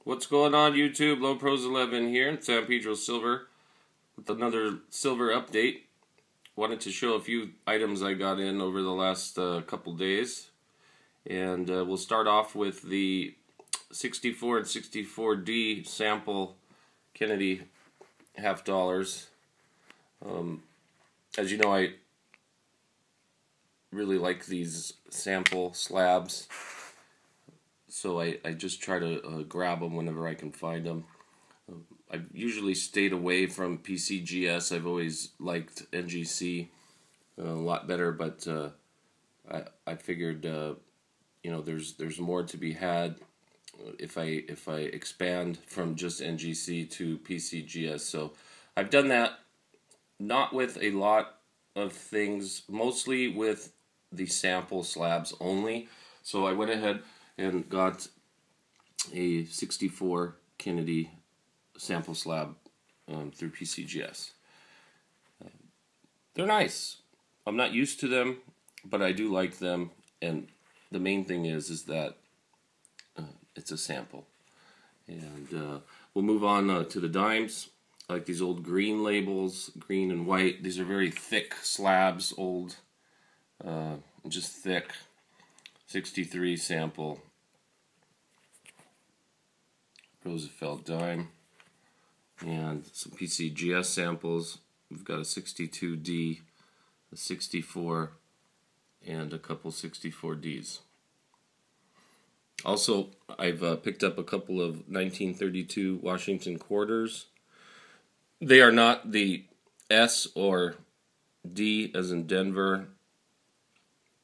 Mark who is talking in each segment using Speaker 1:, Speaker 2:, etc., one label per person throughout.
Speaker 1: What's going on, YouTube? Low Pros 11 here in San Pedro Silver with another silver update. Wanted to show a few items I got in over the last couple days, and we'll start off with the 64 and 64D sample Kennedy half dollars. As you know, I really like these sample slabs. So I just try to grab them whenever I can find them. I've usually stayed away from PCGS. I've always liked NGC a lot better, but I figured there's more to be had if I expand from just NGC to PCGS. So I've done that, not with a lot of things, mostly with the sample slabs only. So I went ahead and got a 64 Kennedy sample slab through PCGS. They're nice. I'm not used to them, but I do like them, and the main thing is that it's a sample. And we'll move on to the dimes. I like these old green labels, green and white. These are very thick slabs, old, just thick. 63 sample Roosevelt dime, and some PCGS samples. We've got a 62D, a 64, and a couple 64Ds. Also, I've picked up a couple of 1932 Washington quarters. They are not the S or D as in Denver.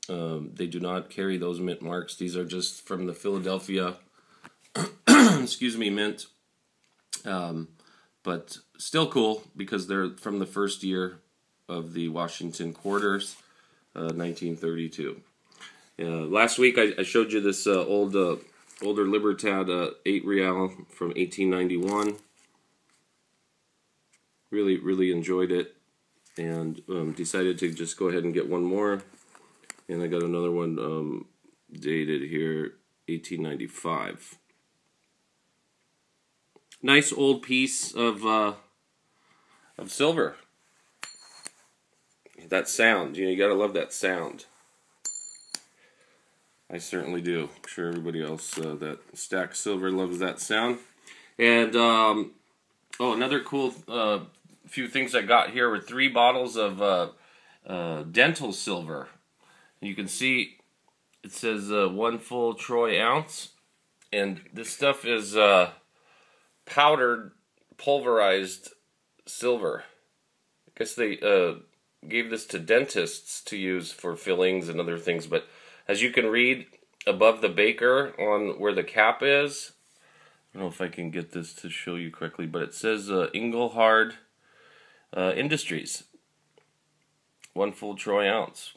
Speaker 1: They do not carry those mint marks. These are just from the Philadelphia excuse me, mint. But still cool because they're from the first year of the Washington quarters, 1932. Last week I showed you this older Libertad 8 real from 1891. Really enjoyed it, and decided to just go ahead and get one more. And I got another one dated here, 1895. Nice old piece of silver. That sound, you gotta love that sound. I certainly do. I'm sure everybody else that stacks silver loves that sound. And another cool few things I got here were 3 bottles of dental silver. You can see it says 1 full troy ounce, and this stuff is powdered, pulverized silver. I guess they gave this to dentists to use for fillings and other things, but as you can read above the baker on where the cap is, I don't know if I can get this to show you correctly, but it says Engelhard Industries, 1 full troy ounce.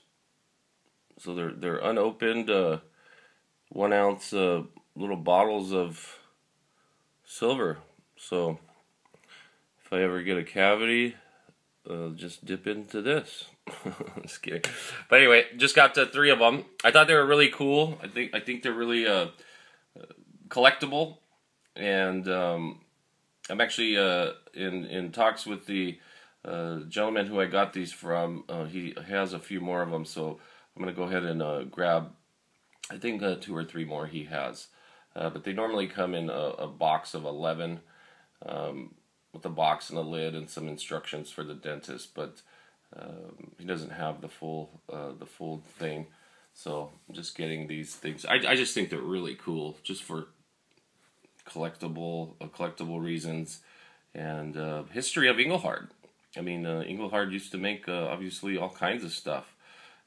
Speaker 1: So they're unopened 1 ounce little bottles of silver. So if I ever get a cavity, just dip into this. Just kidding. But anyway, just got 3 of them. I thought they were really cool. I think they're really collectible, and I'm actually in talks with the gentleman who I got these from. He has a few more of them, so I'm going to go ahead and grab, I think 2 or 3 more he has. But they normally come in a box of 11 with a box and a lid and some instructions for the dentist. But he doesn't have the full thing. So I'm just getting these things. I just think they're really cool, just for collectible reasons. And history of Engelhard. I mean, Engelhard used to make obviously all kinds of stuff.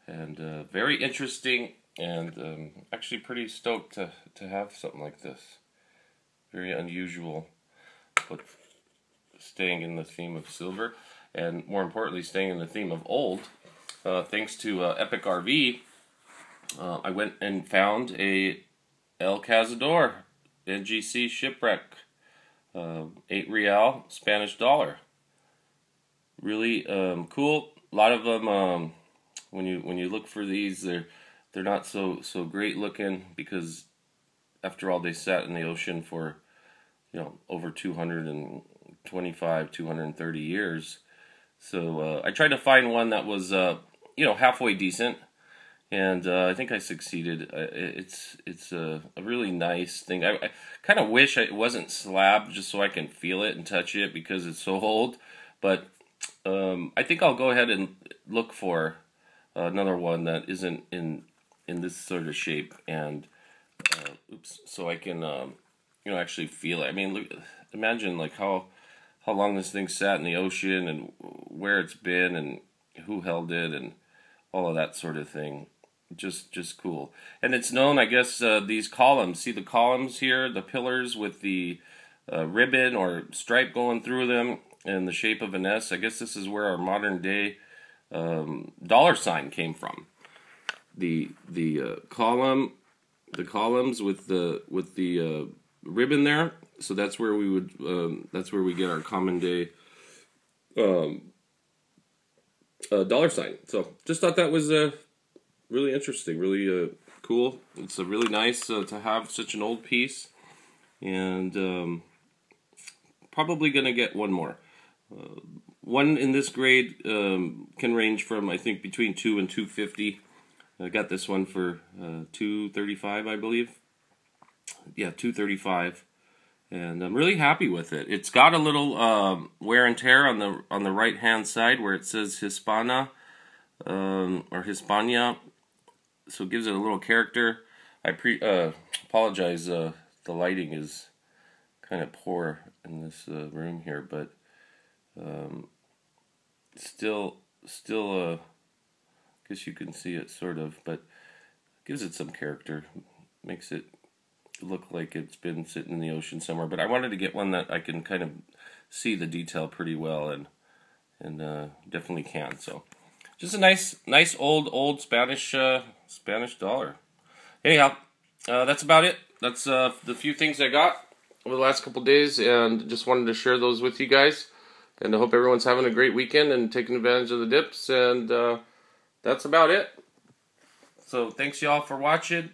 Speaker 1: And very interesting, and actually pretty stoked to have something like this. Very unusual, but staying in the theme of silver, and more importantly, staying in the theme of old. Thanks to Epic RV, I went and found a El Cazador NGC shipwreck, 8 real Spanish dollar. Really cool. A lot of them. When you look for these, they're not so great looking, because after all, they sat in the ocean for over 225, 230 years. So I tried to find one that was halfway decent, and I think I succeeded. It's a really nice thing. I kind of wish it wasn't slab, just so I can feel it and touch it because it's so old. But I think I'll go ahead and look for another one that isn't in this sort of shape, and so I can actually feel it. I mean, look, imagine like how long this thing sat in the ocean and where it's been and who held it and all of that sort of thing. Just cool. And it's known, I guess, these columns. See the columns here, the pillars with the ribbon or stripe going through them in the shape of an S. I guess this is where our modern day dollar sign came from. The columns with the ribbon there. So that's where we would that's where we get our common day dollar sign. So just thought that was really interesting, really cool. It's really nice to have such an old piece, and probably gonna get one more. One in this grade can range from, I think, between $2 and $2.50. I got this one for $2.35, I believe. Yeah, $2.35, and I'm really happy with it. It's got a little wear and tear on the right hand side where it says Hispana or Hispania, so it gives it a little character. I apologize. The lighting is kind of poor in this room here, but still, I guess you can see it sort of, but gives it some character, makes it look like it's been sitting in the ocean somewhere. But I wanted to get one that I can kind of see the detail pretty well, and definitely can. So just a nice old Spanish dollar. Anyhow, that's about it. That's the few things I got over the last couple days, and just wanted to share those with you guys. And I hope everyone's having a great weekend and taking advantage of the dips. And that's about it. So thanks y'all for watching.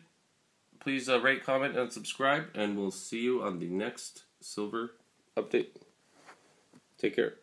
Speaker 1: Please rate, comment, and subscribe. And we'll see you on the next silver update. Take care.